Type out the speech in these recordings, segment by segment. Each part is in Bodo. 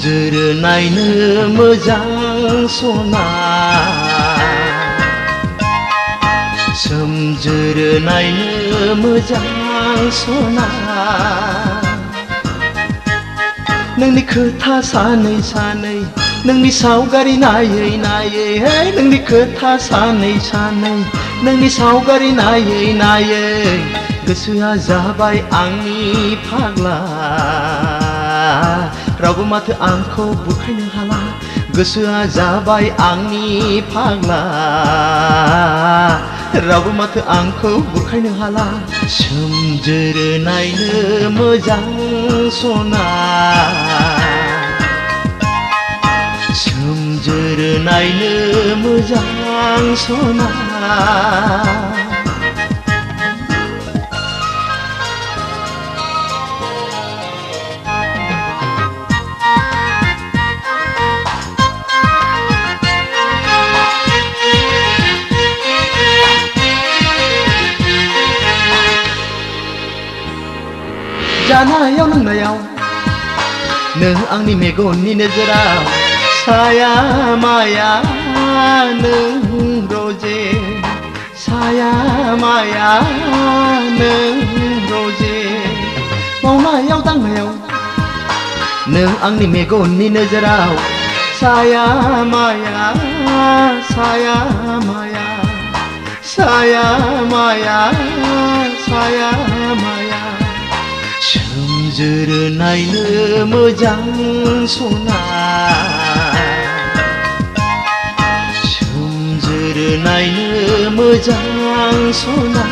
सोमजोर नायनो मोजां सना सोमजोर नायनो मोजां सना नोंनि खोथा सानै सानै नोंनि सावगारि नायै नायै हे नोंनि खोथा सानै सानै नोंनि सावगारि नायै नायै गोसोआ जाबाय आंनि फाग्ला रावबो माथो आंखौ बुरखायनो हाला गोसोआ जाबाय आंनि फाग्ला रावबो माथो आंखौ बुरखायनो हाला सोमजोर नायनो मोजां सना सोमजोर नायनो मोजां सना जानायाव लोंनायाव नों आंनि मेगननि नोजोराव साया माया नों रजे साया माया नों रजे मावनायाव दांनायाव नों आंनि मेगननि नोजोराव साया माया साया माया साया माया साया माया सोमजोर नायनो मोजां सना सोमजोर नायनो मोजां सना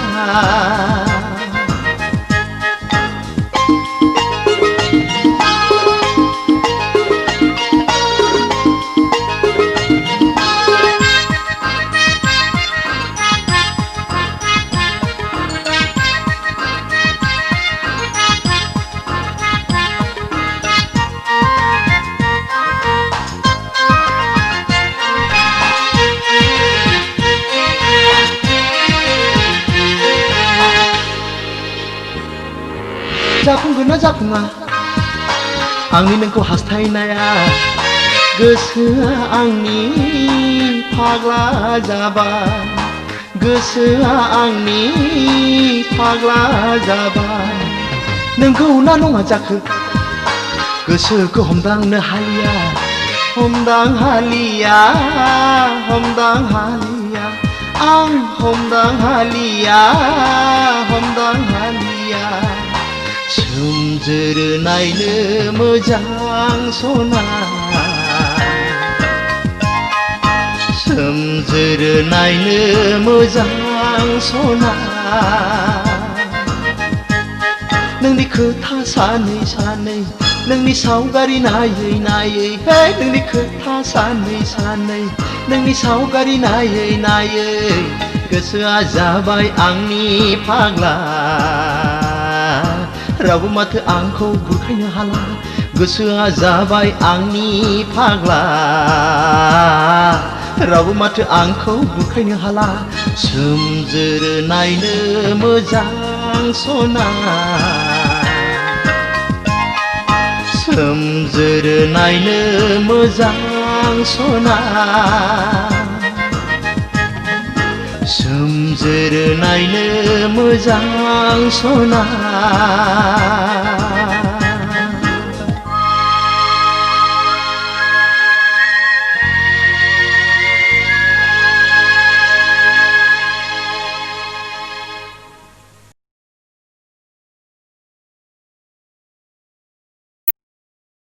जाफुंगोन ना जाफुङा आंनि नोंखौ हास्थायनाया गोसोआ आंनि फाग्ला जाबाय गोसोआ आंनि फाग्ला जाबाय नोंखौ ना नङा जाखो गोसोखौ हमदांनो हालिया हमदां हालिया हमदां हालिया आं हमदां हालिया हमदां हालिया सोमजोर नायनो मोजां सना सोमजोर नायनो मोजां सना नोंनि खोथा सानै सानै नोंनि सावगारि नायै नायै हे नोंनि खोथा सानै सानै नोंनि सावगारि नायै नायै गोसोआ जाबाय आंनि फाग्ला रावबो माथो आंखौ बुरखायनो हाला गोसोआ जाबाय आंनि फाग्ला रावबो माथो आंखौ बुरखायनो हाला सोमजोर नायनो मोजां सना सोमजोर नायनो मोजां सना सोमजोर नायनो मोजां सना